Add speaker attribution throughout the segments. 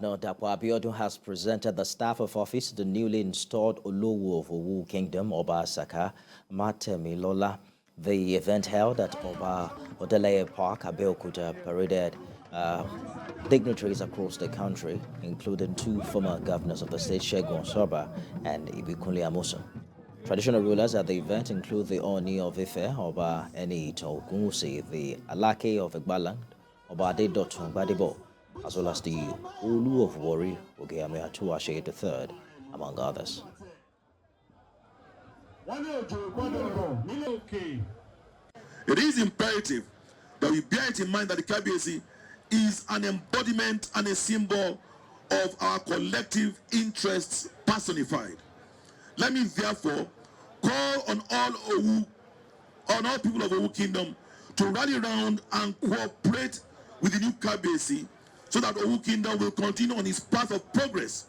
Speaker 1: Now, Dapo Abiodun has presented the staff of office the newly installed Olowu of Owu Kingdom, Oba Saka Matemilola. The event held at Oba Odeleye Park, Abeokuta, paraded dignitaries across the country, including two former governors of the state, Segun, Osoba, and Ibikunle, Amosun. Traditional rulers at the event include the Oni of Ife, Oba Ogun State, the Alake of Igbaland, Oba Adeokuta, as well as the Olowu of Owu Kingdom, III, among others.
Speaker 2: It is imperative that we bear it in mind that the KBC is an embodiment and a symbol of our collective interests personified. Let me therefore call on all people of Owu Kingdom to rally around and cooperate with the new KBC so that Owu Kingdom will continue on its path of progress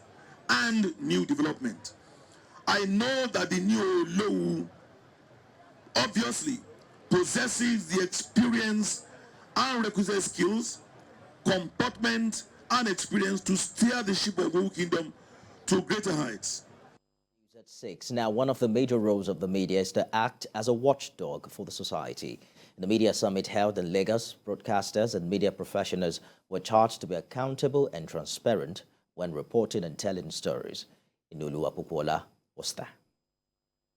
Speaker 2: and new development. I know that the new Olowu obviously possesses the experience and requisite skills, comportment, and experience to steer the ship of Owu Kingdom to greater heights.
Speaker 1: At 6. Now, one of the major roles of the media is to act as a watchdog for the society. In the media summit held in Lagos, broadcasters and media professionals were charged to be accountable and transparent when reporting and telling stories. Olowu of Owu was there.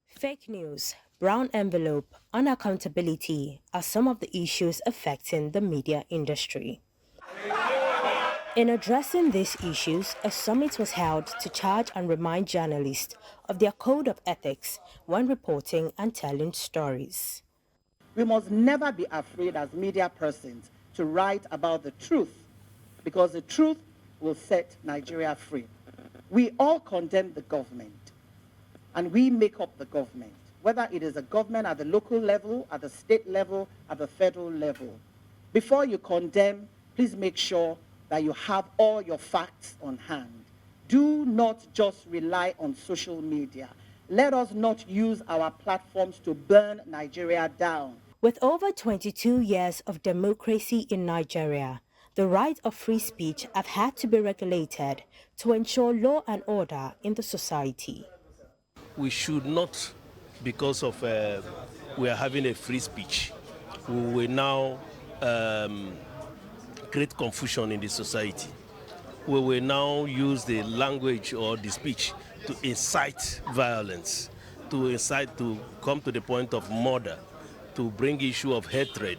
Speaker 3: Fake news, brown envelope, unaccountability are some of the issues affecting the media industry. In addressing these issues, a summit was held to charge and remind journalists of their code of ethics when reporting and telling stories.
Speaker 4: We must never be afraid as media persons to write about the truth, because the truth will set Nigeria free. We all condemn the government, and we make up the government, whether it is a government at the local level, at the state level, at the federal level. Before you condemn, please make sure that you have all your facts on hand. Do not just rely on social media. Let us not use our platforms to burn Nigeria down.
Speaker 3: With over 22 years of democracy in Nigeria, the right of free speech have had to be regulated to ensure law and order in the society.
Speaker 5: We should not, because of we are having a free speech, we will now create confusion in the society. We will now use the language or the speech to incite violence, to come to the point of murder, to bring issue of hatred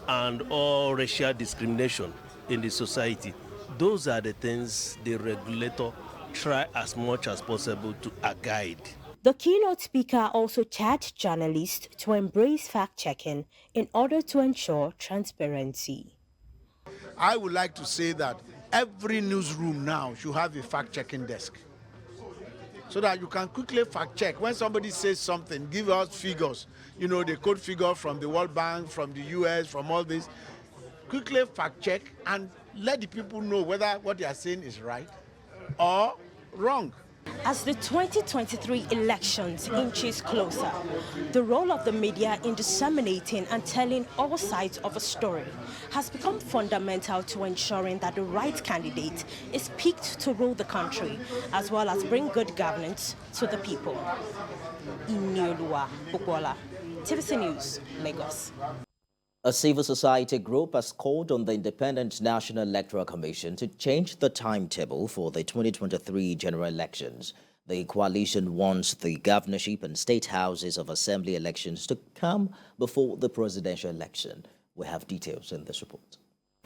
Speaker 5: and all racial discrimination in the society. Those are the things the regulator try as much as possible to guide.
Speaker 3: The keynote speaker also charged journalists to embrace fact-checking in order to ensure transparency.
Speaker 6: I would like to say that every newsroom now should have a fact-checking desk, so that you can quickly fact-check. When somebody says something, give us figures, the code figure from the World Bank, from the US, from all this. Quickly fact-check and let the people know whether what they are saying is right or wrong.
Speaker 3: As the 2023 elections inches closer, the role of the media in disseminating and telling all sides of a story has become fundamental to ensuring that the right candidate is picked to rule the country, as well as bring good governance to the people. Olowu of Owu, TVC News, Lagos.
Speaker 1: A civil society group has called on the Independent National Electoral Commission to change the timetable for the 2023 general elections. The coalition wants the governorship and state houses of assembly elections to come before the presidential election. We have details in this report.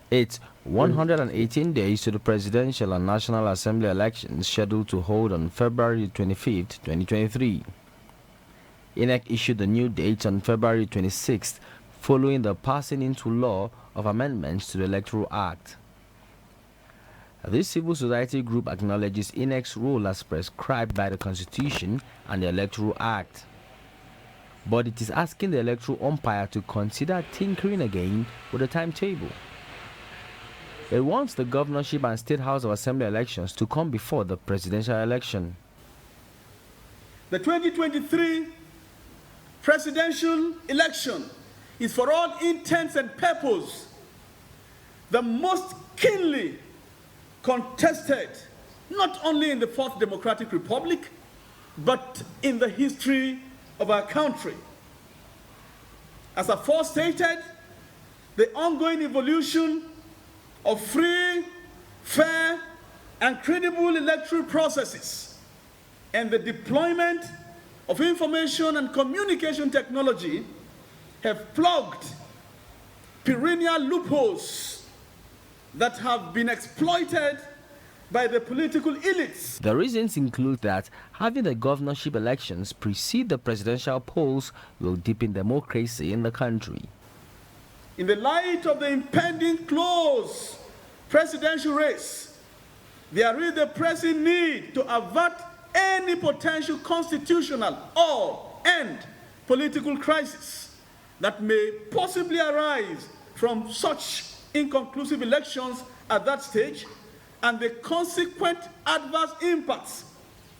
Speaker 7: It's 118 days to the presidential and national assembly elections scheduled to hold on February 25, 2023. INEC issued the new dates on February 26th, following the passing into law of amendments to the Electoral Act. This civil society group acknowledges INEC's role as prescribed by the Constitution and the Electoral Act. But it is asking the electoral umpire to consider tinkering again with the timetable. It wants the governorship and state house of assembly elections to come before the presidential election.
Speaker 8: The 2023 presidential election is, for all intents and purposes, the most keenly contested not only in the Fourth Democratic Republic, but in the history of our country. As I first stated, the ongoing evolution of free, fair, and credible electoral processes and the deployment of information and communication technology have plugged perennial loopholes that have been exploited by the political elites.
Speaker 7: The reasons include that having the governorship elections precede the presidential polls will deepen democracy in the country.
Speaker 8: In the light of the impending close presidential race, there is the pressing need to avert any potential constitutional and political crisis that may possibly arise from such inconclusive elections at that stage and the consequent adverse impacts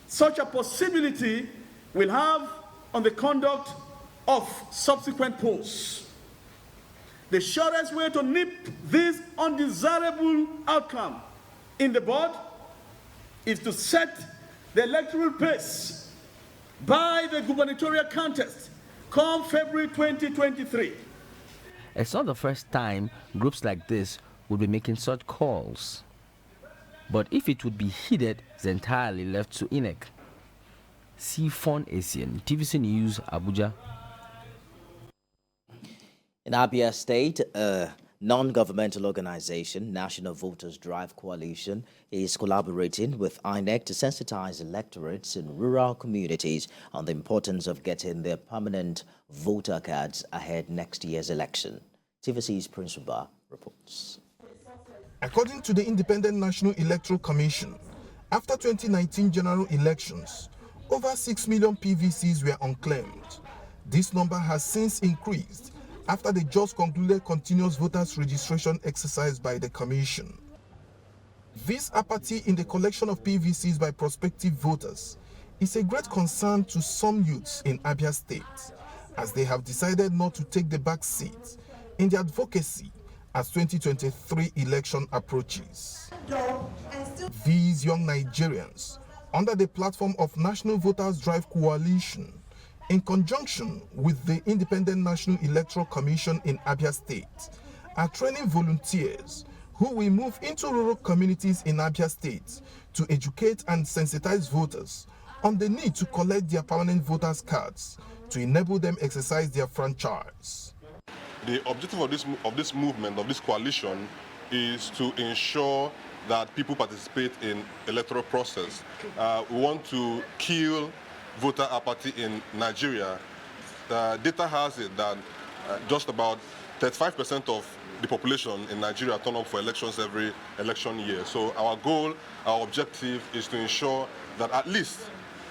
Speaker 8: such a possibility will have on the conduct of subsequent polls. The surest way to nip this undesirable outcome in the bud is to set the electoral pace by the gubernatorial contest come February 2023.
Speaker 7: It's not the first time groups like this would be making such calls. But if it would be heeded, it's entirely left to INEC. Sifon Asian, TVC News, Abuja.
Speaker 1: In Abia State, a non-governmental organization, National Voters Drive Coalition, is collaborating with INEC to sensitize electorates in rural communities on the importance of getting their permanent voter cards ahead next year's election. TVC's Prince Oba reports.
Speaker 9: According to the Independent National Electoral Commission, after 2019 general elections, over 6 million PVCs were unclaimed. This number has since increased after the just concluded continuous voters registration exercise by the Commission. This apathy in the collection of PVCs by prospective voters is a great concern to some youths in Abia State, as they have decided not to take the back seat in the advocacy as 2023 election approaches. These young Nigerians, under the platform of National Voters Drive Coalition, in conjunction with the Independent National Electoral Commission in Abia State, are training volunteers who will move into rural communities in Abia State to educate and sensitize voters on the need to collect their permanent voters' cards to enable them exercise their franchise.
Speaker 10: The objective of this movement, of this coalition, is to ensure that people participate in electoral process. We want to kill voter apathy in Nigeria. Data has it that just about 35% of the population in Nigeria turn up for elections every election year. So our goal, our objective is to ensure that at least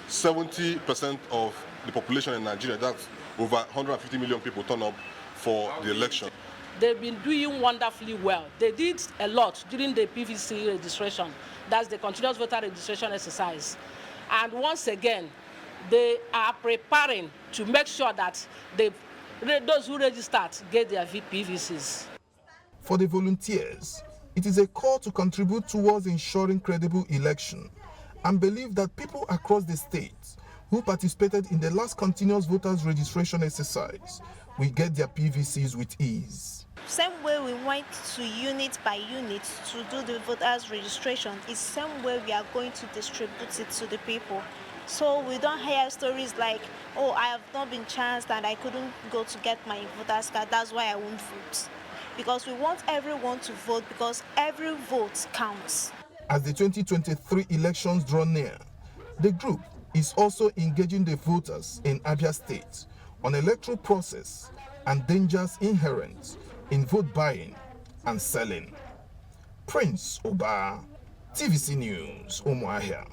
Speaker 10: 70% of the population in Nigeria, that's over 150 million people, turn up for the election.
Speaker 11: They've been doing wonderfully well. They did a lot during the PVC registration. That's the continuous voter registration exercise. And once again, they are preparing to make sure that those who registered get their PVCs.
Speaker 9: For the volunteers, it is a call to contribute towards ensuring credible election and believe that people across the state who participated in the last continuous voters registration exercise will get their PVCs with ease.
Speaker 12: Same way we went to unit by unit to do the voters registration is same way we are going to distribute it to the people. So we don't hear stories like, oh, I have not been chanced and I couldn't go to get my voter's card, that's why I won't vote. Because we want everyone to vote because every vote counts.
Speaker 9: As the 2023 elections draw near, the group is also engaging the voters in Abia State on electoral process and dangers inherent in vote buying and selling. Prince Oba, TVC News, Umuahia.